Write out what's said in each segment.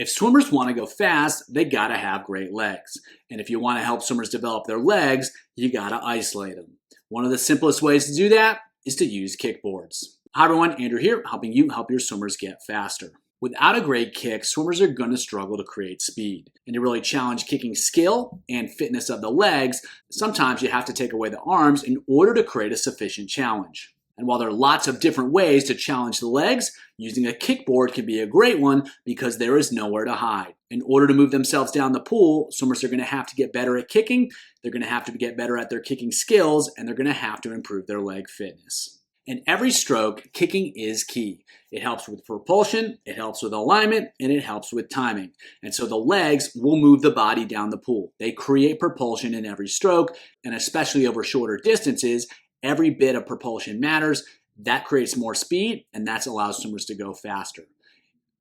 If swimmers want to go fast, they gotta have great legs. And if you want to help swimmers develop their legs, you gotta isolate them. One of the simplest ways to do that is to use kickboards. Hi everyone, Andrew here, helping you help your swimmers get faster. Without a great kick, swimmers are going to struggle to create speed. And to really challenge kicking skill and fitness of the legs, sometimes you have to take away the arms in order to create a sufficient challenge. And while there are lots of different ways to challenge the legs, using a kickboard can be a great one because there is nowhere to hide. In order to move themselves down the pool, swimmers are going to have to get better at kicking, they're going to have to get better at their kicking skills, and they're going to have to improve their leg fitness. In every stroke, kicking is key. It helps with propulsion, it helps with alignment, and it helps with timing. And so the legs will move the body down the pool. They create propulsion in every stroke, and especially over shorter distances, every bit of propulsion matters. That creates more speed, and that allows swimmers to go faster.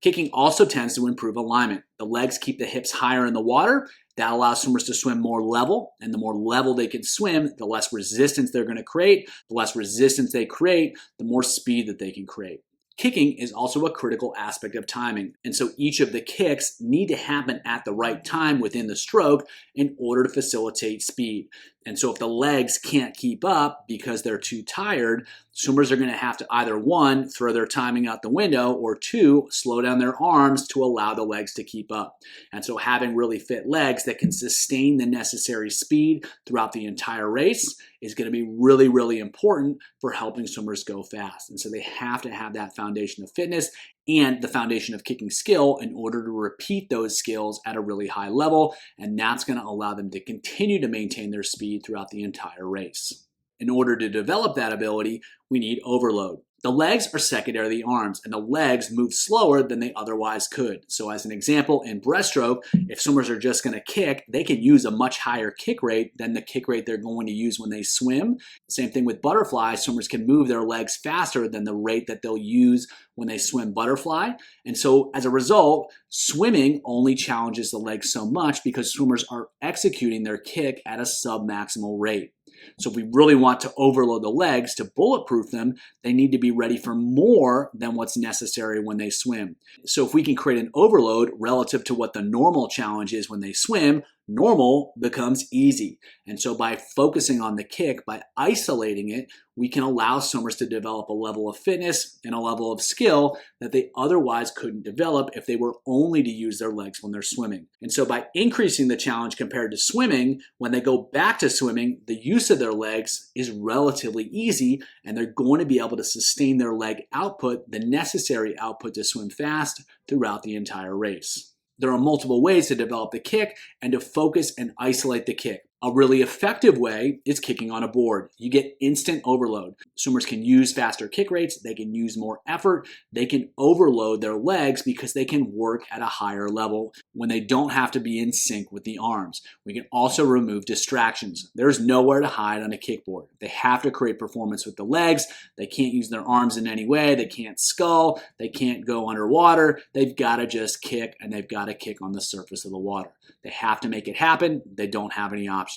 Kicking also tends to improve alignment. The legs keep the hips higher in the water. That allows swimmers to swim more level, and the more level they can swim, the less resistance they're going to create. The less resistance they create, the more speed that they can create. Kicking is also a critical aspect of timing, and so each of the kicks need to happen at the right time within the stroke in order to facilitate speed. And so if the legs can't keep up because they're too tired, swimmers are going to have to either one, throw their timing out the window, or two, slow down their arms to allow the legs to keep up. And so having really fit legs that can sustain the necessary speed throughout the entire race is going to be really, really important for helping swimmers go fast. And so they have to have that foundation of fitness and the foundation of kicking skill in order to repeat those skills at a really high level, and that's going to allow them to continue to maintain their speed throughout the entire race. In order to develop that ability, we need overload. The legs are secondary to the arms, and the legs move slower than they otherwise could. So as an example, in breaststroke, if swimmers are just going to kick, they can use a much higher kick rate than the kick rate they're going to use when they swim. Same thing with butterfly. Swimmers can move their legs faster than the rate that they'll use when they swim butterfly. And so as a result, swimming only challenges the legs so much because swimmers are executing their kick at a sub-maximal rate. So if we really want to overload the legs to bulletproof them, they need to be ready for more than what's necessary when they swim. So if we can create an overload relative to what the normal challenge is when they swim, normal becomes easy. And so by focusing on the kick, by isolating it, we can allow swimmers to develop a level of fitness and a level of skill that they otherwise couldn't develop if they were only to use their legs when they're swimming. And so by increasing the challenge compared to swimming, when they go back to swimming, the use of their legs is relatively easy, and they're going to be able to sustain their leg output, the necessary output to swim fast throughout the entire race. There are multiple ways to develop the kick and to focus and isolate the kick. A really effective way is kicking on a board. You get instant overload. Swimmers can use faster kick rates, they can use more effort, they can overload their legs because they can work at a higher level when they don't have to be in sync with the arms. We can also remove distractions. There's nowhere to hide on a kickboard. They have to create performance with the legs. They can't use their arms in any way. They can't scull. They can't go underwater. They've got to just kick, and they've got to kick on the surface of the water. They have to make it happen. They don't have any options.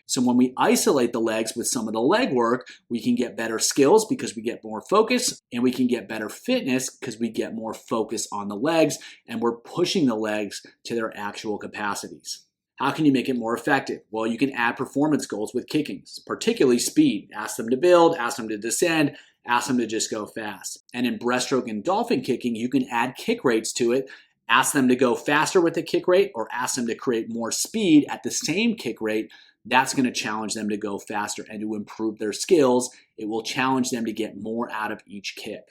So when we isolate the legs with some of the leg work, we can get better skills because we get more focus, and we can get better fitness because we get more focus on the legs, and we're pushing the legs to their actual capacities. How can you make it more effective? Well, you can add performance goals with kicking, particularly speed. Ask them to build, ask them to descend, ask them to just go fast. And in breaststroke and dolphin kicking, you can add kick rates to it. Ask them to go faster with the kick rate, or ask them to create more speed at the same kick rate. That's going to challenge them to go faster and to improve their skills. It will challenge them to get more out of each kick.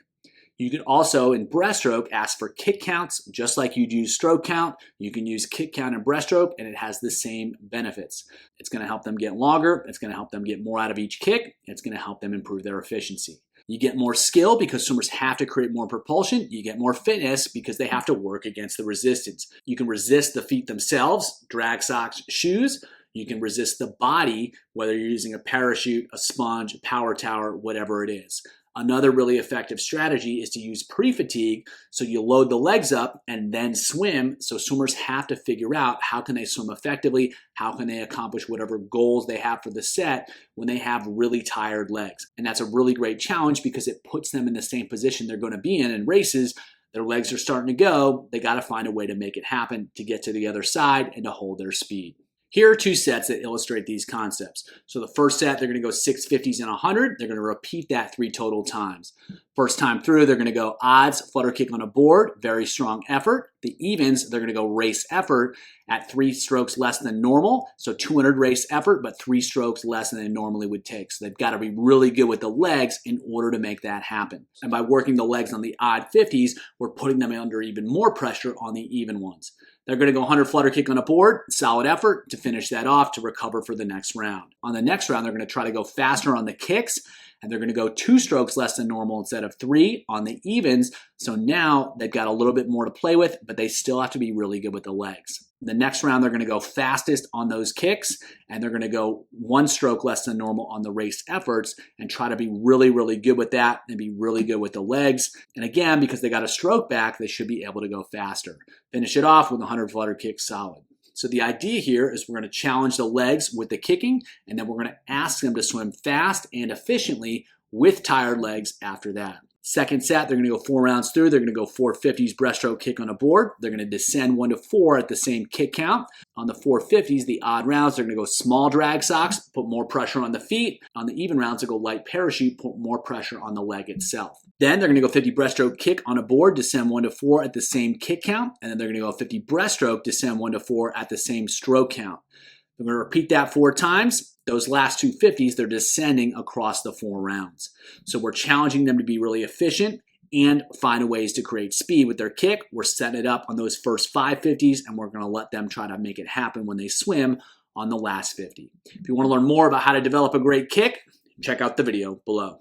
You can also, in breaststroke, ask for kick counts, just like you'd use stroke count. You can use kick count in breaststroke, and it has the same benefits. It's going to help them get longer. It's going to help them get more out of each kick. It's going to help them improve their efficiency. You get more skill because swimmers have to create more propulsion. You get more fitness because they have to work against the resistance. You can resist the feet themselves, drag socks, shoes. You can resist the body, whether you're using a parachute, a sponge, a power tower, whatever it is. Another really effective strategy is to use pre-fatigue, so you load the legs up and then swim, so swimmers have to figure out how can they swim effectively, how can they accomplish whatever goals they have for the set when they have really tired legs. And that's a really great challenge because it puts them in the same position they're going to be in races Their legs are starting to go. They got to find a way to make it happen to get to the other side and to hold their speed. Here are two sets that illustrate these concepts. So the first set, they're going to go 650s and 100. They're going to repeat that 3 total times. First time through, they're going to go odds, flutter kick on a board, very strong effort. The evens, they're going to go race effort at 3 strokes less than normal. So 200 race effort, but 3 strokes less than they normally would take. So they've got to be really good with the legs in order to make that happen. And by working the legs on the odd 50s, we're putting them under even more pressure on the even ones. They're going to go 100 flutter kick on a board, solid effort to finish that off to recover for the next round. On the next round, they're going to try to go faster on the kicks, and they're going to go 2 strokes less than normal instead of 3 on the evens. So now they've got a little bit more to play with, but they still have to be really good with the legs. The next round, they're going to go fastest on those kicks, and they're going to go 1 stroke less than normal on the race efforts and try to be really, really good with that and be really good with the legs. And again, because they got a stroke back, they should be able to go faster. Finish it off with 100 flutter kicks solid. So the idea here is we're going to challenge the legs with the kicking, and then we're going to ask them to swim fast and efficiently with tired legs after that. Second set, they're going to go 4 rounds through. They're going to go 450s breaststroke kick on a board. They're going to descend 1 to 4 at the same kick count. On the 450s, the odd rounds, they're going to go small drag socks, put more pressure on the feet. On the even rounds, they'll go light parachute, put more pressure on the leg itself. Then they're going to go 50 breaststroke kick on a board, descend 1 to 4 at the same kick count. And then they're going to go 50 breaststroke, descend 1 to 4 at the same stroke count. We're going to repeat that 4 times. Those last 2 50s, they're descending across the 4 rounds. So we're challenging them to be really efficient and find ways to create speed with their kick. We're setting it up on those first 5 50s, and we're going to let them try to make it happen when they swim on the last 50. If you want to learn more about how to develop a great kick, check out the video below.